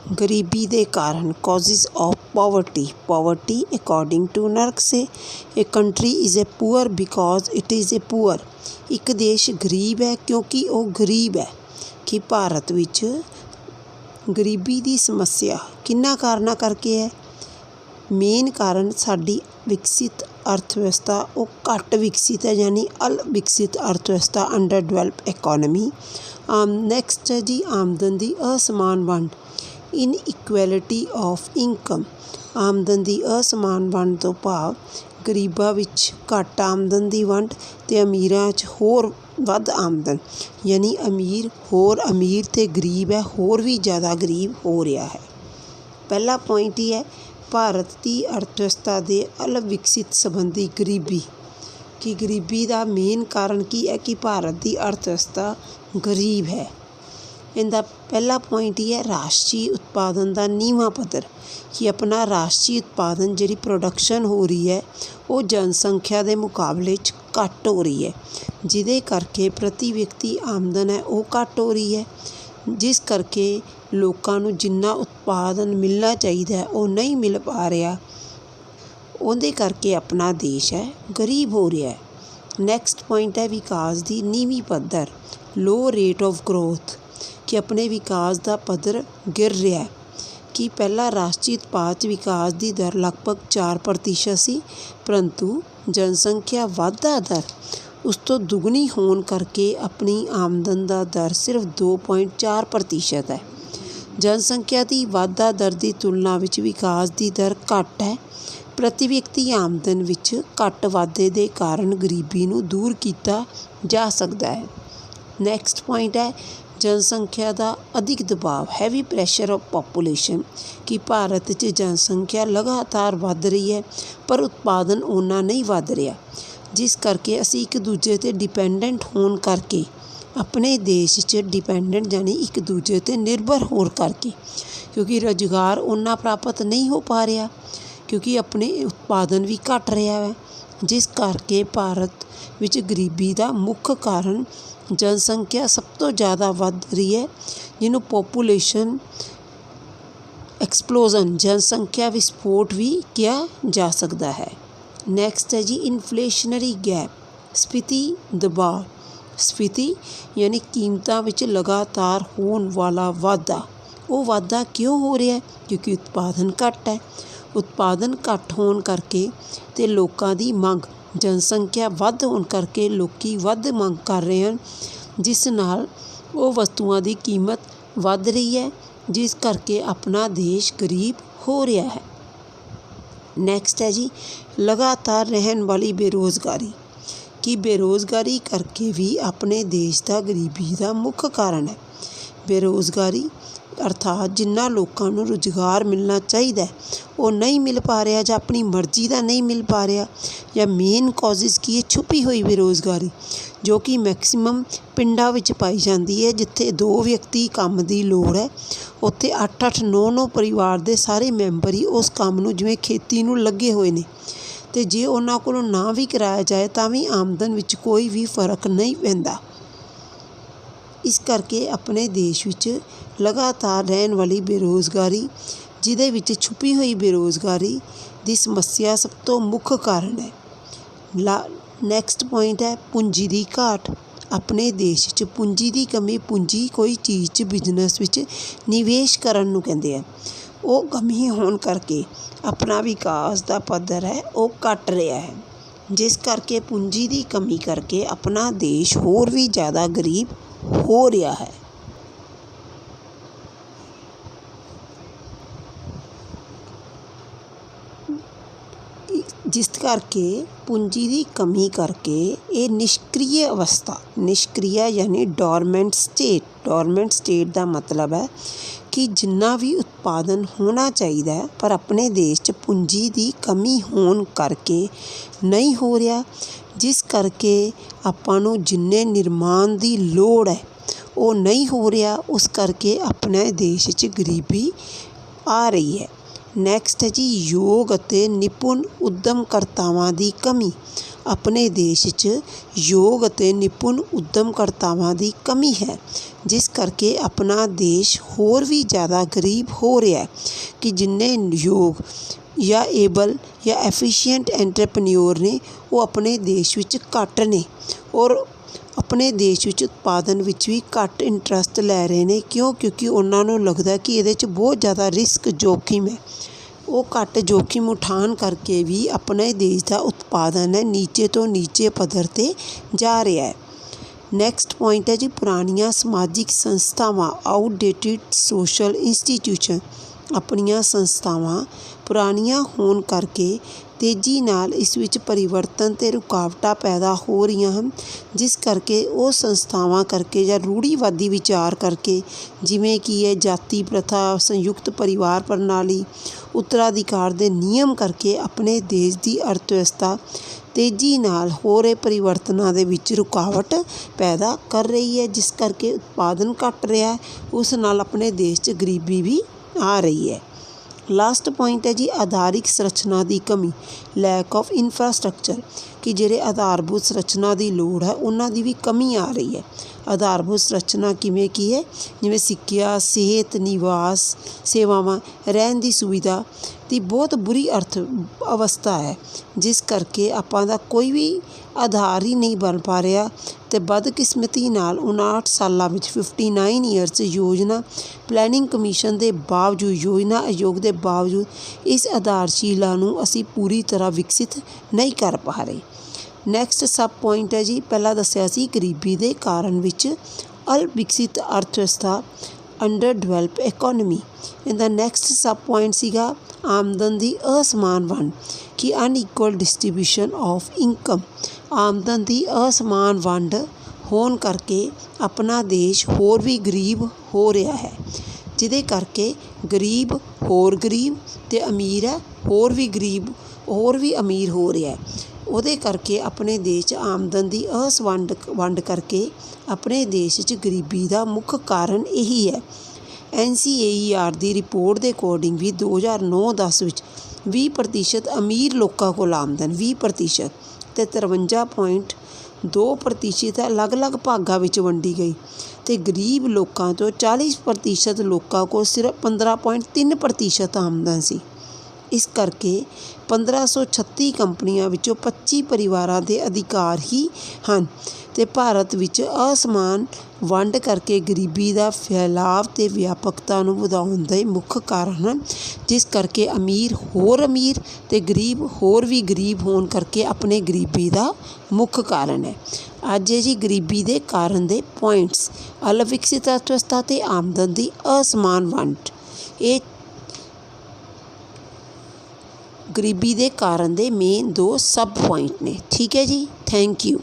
गरीबी के कारण causes of poverty. Poverty according to Nurkse से a country is a poor because it is a poor. एक देश गरीब है क्योंकि वो गरीब है। कि भारत विच गरीबी की समस्या किन्ना कारणा करके है। मेन कारण साडी विकसित अर्थव्यवस्था वो घट विकसित है, यानी अल विकसित अर्थव्यवस्था, अंडर डिवैलप इकोनॉमी। नैक्सट है जी आमदन की असमान वंड, इनइक्वैलिटी ऑफ इनकम। आमदन की असमान वंड तो भाव गरीबां विच घट आमदन की वंड ते अमीरां च होर वध आमदन, यानी अमीर होर अमीर ते गरीब है होर भी ज़्यादा गरीब हो रहा है। पहला पॉइंट ही है भारत की अर्थव्यवस्था के अल विकसित संबंधी गरीबी। कि गरीबी का मेन कारण की है कि भारत की अर्थव्यवस्था गरीब है। इनका पहला पॉइंट ही है राष्ट्रीय उत्पादन का नीवां पद्धर। कि अपना राष्ट्रीय उत्पादन जी प्रोडक्शन हो रही है वो जनसंख्या के मुकाबले घट हो रही है, जिदे करके प्रति व्यक्ति आमदन है वो घट हो रही है, जिस करके लोगों को जिन्ना उत्पादन मिलना चाहिए वो नहीं मिल पा रहा, उहदे करके अपना देश है गरीब हो रहा है। नैक्सट पॉइंट है विकास की नीवीं पद्धर, लो रेट ऑफ ग्रोथ। कि अपने विकास का पद्धर गिर रहा है। कि पहला राष्ट्रीय उत्पाद विकास की दर लगभग 4% सी, परंतु जनसंख्या वाधा दर उस तो दुगनी होने करके अपनी आमदन का दर सिर्फ 2.4% है। जनसंख्या की वाधा दर की तुलना विच विकास की दर घट है। प्रति व्यक्ति आमदन विच घट वाधे के कारण गरीबी नूं दूर किया जा सकता है। नैक्सट पॉइंट है जनसंख्या का अधिक दबाव, हैवी प्रैशर ऑफ पॉपूलेशन। कि भारत च जनसंख्या लगातार वध रही है पर उत्पादन उन्ना नहीं वध रहा, जिस करके असी एक दूजे ते डिपेंडेंट होने करके अपने देश च डिपेंडेंट यानी एक दूजे ते निर्भर होने करके, क्योंकि रोजगार उन्ना प्राप्त नहीं हो पा रहा, क्योंकि अपने उत्पादन भी घट रहा है, जिस करके भारत विच गरीबी का मुख्य कारण जनसंख्या सब तो ज़्यादा वध रही है, जिन्हों पॉपूलेशन एक्सप्लोजन, जनसंख्या विस्फोट भी किया जा सकता है। नैक्सट है जी इन्फ्लेशनरी गैप, स्फीति दबाव। स्फीति यानी कीमतां विच लगातार होने वाला वाधा। वो वाधा क्यों हो रहा है? क्योंकि उत्पादन घट है। उत्पादन घट होने करके ते लोगों की मंग, जनसंख्या वध होने करके लोग वध मंग कर रहे हैं, जिस नाल वो वस्तुओं की कीमत वध रही है, जिस करके अपना देश गरीब हो रहा है। नैक्सट है जी लगातार रहने वाली बेरोज़गारी। कि बेरोज़गारी करके भी अपने देश का गरीबी का मुख्य कारण है। बेरोज़गारी अर्थात जिन्ना लोगों को रोज़गार मिलना चाहिए वो नहीं मिल पा रहा, या अपनी मर्जी का नहीं मिल पा रहा, या मेन कॉजेज़ की है छुपी हुई बेरोज़गारी, जो कि मैक्सीमम पिंडां विच पाई जाती है, जिथे 2 व्यक्ति काम की लोड़ है उत्थे 8-8 9-9 परिवार के सारे मैंबर ही उस काम नूं जिवें खेती नूं लगे हुए ने, ते जे उन्हां कोलों ना भी कराया जाए तां भी आमदन विच कोई भी फर्क नहीं पैंदा। इस करके अपने देश विच लगातार रहने वाली बेरोज़गारी, जिहदे विच छुपी हुई बेरोज़गारी की समस्या सब तो मुख्य कारण है। नैक्सट पॉइंट है पूंजी की घाट। अपने देश च पूंजी की कमी, पूंजी कोई चीज़ च बिजनेस विच निवेश करन नूं कहंदे आ, वो कमी होने करके अपना विकास का पद्धर है वो घट रहा है, जिस करके पूंजी की कमी करके अपना देश होर भी ज़्यादा गरीब हो रहा है। जिस करके पूंजी की कमी करके ये निष्क्रिय अवस्था, निष्क्रिय यानी डोरमेंट स्टेट। डोरमेंट स्टेट का मतलब है कि जिन्ना भी उत्पादन होना चाहिए पर अपने देश च पूंजी की कमी होने करके नहीं हो रहा, जिस करके आपां नूं जिन्ने निर्माण की लोड़ है वो नहीं हो रहा, उस करके अपने देश च गरीबी आ रही है। नैक्सट है जी योग ਅਤੇ निपुण उद्यमकर्तावां की कमी। ਆਪਣੇ ਦੇਸ਼ 'ਚ ਯੋਗ ਅਤੇ ਨਿਪੁੰਨ ਉੱਦਮਕਰਤਾਵਾਂ ਦੀ ਕਮੀ ਹੈ, ਜਿਸ ਕਰਕੇ ਆਪਣਾ ਦੇਸ਼ ਹੋਰ ਵੀ ਜ਼ਿਆਦਾ ਗਰੀਬ ਹੋ ਰਿਹਾ ਹੈ ਕਿ ਜਿੰਨੇ ਯੋਗ ਜਾਂ ਏਬਲ ਜਾਂ ਐਫੀਸ਼ੀਐਂਟ ਐਂਟਰਪ੍ਰੇਨਿਓਰ ਨੇ ਉਹ ਆਪਣੇ ਦੇਸ਼ ਵਿੱਚ ਘੱਟ ਨੇ ਔਰ ਆਪਣੇ ਦੇਸ਼ ਵਿੱਚ ਉਤਪਾਦਨ ਵਿੱਚ ਵੀ ਘੱਟ ਇੰਟਰਸਟ ਲੈ ਰਹੇ ਨੇ। ਕਿਉਂਕਿ ਉਹਨਾਂ ਨੂੰ ਲੱਗਦਾ ਕਿ ਇਹਦੇ 'ਚ ਬਹੁਤ ਜ਼ਿਆਦਾ ਰਿਸਕ ਜੋਖਿਮ ਹੈ। ਉਹ ਘੱਟ ਜੋਖਿਮ ਉਠਾਉਣ ਕਰਕੇ ਵੀ ਆਪਣੇ ਦੇਸ਼ ਦਾ ਉਤਪਾਦਨ ਹੈ ਨੀਚੇ ਤੋਂ ਨੀਚੇ ਪੱਧਰ 'ਤੇ ਜਾ ਰਿਹਾ ਹੈ। ਨੈਕਸਟ ਪੁਆਇੰਟ ਹੈ ਜੀ ਪੁਰਾਣੀਆਂ ਸਮਾਜਿਕ ਸੰਸਥਾਵਾਂ ਆਊਟਡੇਟਿਡ ਸੋਸ਼ਲ ਇੰਸਟੀਟਿਊਸ਼ਨ। ਆਪਣੀਆਂ ਸੰਸਥਾਵਾਂ ਪੁਰਾਣੀਆਂ ਹੋਣ ਕਰਕੇ ਤੇਜ਼ੀ ਨਾਲ ਇਸ ਵਿੱਚ ਪਰਿਵਰਤਨ ਅਤੇ ਰੁਕਾਵਟਾਂ ਪੈਦਾ ਹੋ ਰਹੀਆਂ ਹਨ, ਜਿਸ ਕਰਕੇ ਉਹ ਸੰਸਥਾਵਾਂ ਕਰਕੇ ਜਾਂ ਰੂੜੀਵਾਦੀ ਵਿਚਾਰ ਕਰਕੇ ਜਿਵੇਂ ਕਿ ਇਹ ਜਾਤੀ ਪ੍ਰਥਾ, ਸੰਯੁਕਤ ਪਰਿਵਾਰ ਪ੍ਰਣਾਲੀ, ਉੱਤਰਾਧਿਕਾਰ ਦੇ ਨਿਯਮ ਕਰਕੇ ਆਪਣੇ ਦੇਸ਼ ਦੀ ਅਰਥ ਵਿਵਸਥਾ ਤੇਜ਼ੀ ਨਾਲ ਹੋ ਰਹੇ ਪਰਿਵਰਤਨਾਂ ਦੇ ਵਿੱਚ ਰੁਕਾਵਟ ਪੈਦਾ ਕਰ ਰਹੀ ਹੈ, ਜਿਸ ਕਰਕੇ ਉਤਪਾਦਨ ਘੱਟ ਰਿਹਾ ਹੈ। ਉਸ ਨਾਲ ਆਪਣੇ ਦੇਸ਼ 'ਚ ਗਰੀਬੀ ਵੀ ਆ ਰਹੀ ਹੈ। ਲਾਸਟ ਪੁਆਇੰਟ ਹੈ ਜੀ ਆਧਾਰਿਕ ਸੰਰਚਨਾ ਦੀ ਕਮੀ, ਲੈਕ ਆਫ ਇਨਫਰਾਸਟਰਕਚਰ, ਕਿ ਜਿਹੜੇ ਆਧਾਰਭੂਤ ਸੰਰਚਨਾ ਦੀ ਲੋੜ ਹੈ ਉਹਨਾਂ ਦੀ ਵੀ ਕਮੀ ਆ ਰਹੀ ਹੈ। ਆਧਾਰਭੂਤ ਸੰਰਚਨਾ ਕਿਵੇਂ ਕੀ ਹੈ, ਜਿਵੇਂ ਸਿੱਖਿਆ, ਸਿਹਤ, ਨਿਵਾਸ ਸੇਵਾਵਾਂ, ਰਹਿਣ ਦੀ ਸੁਵਿਧਾ ਦੀ ਬਹੁਤ ਬੁਰੀ ਅਰਥ ਅਵਸਥਾ ਹੈ, ਜਿਸ ਕਰਕੇ ਆਪਾਂ ਦਾ ਕੋਈ ਵੀ ਆਧਾਰ ਹੀ ਨਹੀਂ ਬਣ ਪਾ ਰਿਹਾ ਅਤੇ ਬਦਕਿਸਮਤੀ ਨਾਲ 59 ਸਾਲਾਂ ਵਿੱਚ 59 ਈਅਰਸ ਯੋਜਨਾ ਪਲੈਨਿੰਗ ਕਮਿਸ਼ਨ ਦੇ ਬਾਵਜੂਦ, ਯੋਜਨਾ ਆਯੋਗ ਦੇ ਬਾਵਜੂਦ ਇਸ ਆਧਾਰਸ਼ੀਲਾ ਨੂੰ ਅਸੀਂ ਪੂਰੀ ਤਰ੍ਹਾਂ ਵਿਕਸਿਤ ਨਹੀਂ ਕਰ ਪਾ ਰਹੇ। ਨੈਕਸਟ ਸਬ ਪੁਆਇੰਟ ਹੈ ਜੀ ਪਹਿਲਾਂ ਦੱਸਿਆ ਸੀ ਗਰੀਬੀ ਦੇ ਕਾਰਨ ਵਿੱਚ ਅਲਵਿਕਸਿਤ ਅਰਥ ਵਿਵਸਥਾ, ਅੰਡਰ ਡਿਵੈਲਪ ਇਕੋਨਮੀ। ਇਹਦਾ ਨੈਕਸਟ ਸਬ ਪੁਆਇੰਟ ਸੀਗਾ ਆਮਦਨ ਦੀ ਅਸਮਾਨ ਵੰਡ, ਕਿ ਅਨਈਕੁਅਲ ਡਿਸਟ੍ਰੀਬਿਊਸ਼ਨ ਆਫ ਇਨਕਮ। ਆਮਦਨ ਦੀ ਅਸਮਾਨ ਵੰਡ ਹੋਣ ਕਰਕੇ ਆਪਣਾ ਦੇਸ਼ ਹੋਰ ਵੀ ਗਰੀਬ ਹੋ ਰਿਹਾ ਹੈ, ਜਿਹਦੇ ਕਰਕੇ ਗਰੀਬ ਹੋਰ ਗਰੀਬ ਅਤੇ ਅਮੀਰ ਹੈ ਹੋਰ ਵੀ ਅਮੀਰ ਹੋ ਰਿਹਾ ਹੈ। ਉਹਦੇ ਕਰਕੇ ਆਪਣੇ ਦੇਸ਼ 'ਚ ਆਮਦਨ ਦੀ ਵੰਡ ਕਰਕੇ ਆਪਣੇ ਦੇਸ਼ 'ਚ ਗਰੀਬੀ ਦਾ ਮੁੱਖ ਕਾਰਨ ਇਹੀ ਹੈ। NCAER ਦੀ ਰਿਪੋਰਟ ਦੇ ਅਕੋਰਡਿੰਗ ਵੀ 2009-10 ਵਿੱਚ 20% ਅਮੀਰ ਲੋਕਾਂ ਕੋਲ ਆਮਦਨ 20% ਅਤੇ 53.2% ਅਲੱਗ-ਅਲੱਗ ਭਾਗਾਂ ਵਿੱਚ ਵੰਡੀ ਗਈ ਅਤੇ ਗਰੀਬ ਲੋਕਾਂ ਤੋਂ 40% ਲੋਕਾਂ ਕੋਲ ਸਿਰਫ 15.3% ਆਮਦਨ ਸੀ। ਇਸ ਕਰਕੇ 1536 ਕੰਪਨੀਆਂ ਵਿੱਚੋਂ 25 ਪਰਿਵਾਰਾਂ ਦੇ ਅਧਿਕਾਰ ਹੀ ਹਨ ਅਤੇ ਭਾਰਤ ਵਿੱਚ ਅਸਮਾਨ ਵੰਡ ਕਰਕੇ ਗਰੀਬੀ ਦਾ ਫੈਲਾਅ ਅਤੇ ਵਿਆਪਕਤਾ ਨੂੰ ਵਧਾਉਣ ਦੇ ਮੁੱਖ ਕਾਰਨ ਹਨ, ਜਿਸ ਕਰਕੇ ਅਮੀਰ ਹੋਰ ਅਮੀਰ ਅਤੇ ਗਰੀਬ ਹੋਰ ਵੀ ਗਰੀਬ ਹੋਣ ਕਰਕੇ ਆਪਣੇ ਗਰੀਬੀ ਦਾ ਮੁੱਖ ਕਾਰਨ ਹੈ। ਅੱਜ ਹੈ ਜੀ ਗਰੀਬੀ ਦੇ ਕਾਰਨ ਦੇ ਪੁਆਇੰਟਸ, ਅਲਵਿਕਸਿਤ ਅਰਥ ਵਿਵਸਥਾ ਅਤੇ ਆਮਦਨ ਦੀ ਅਸਮਾਨ ਵੰਡ। ਇਹ ਗਰੀਬੀ ਦੇ ਕਾਰਨ ਦੇ ਮੇਨ 2 ਸਬ ਪੁਆਇੰਟ ਨੇ। ਠੀਕ ਹੈ ਜੀ, ਥੈਂਕ ਯੂ।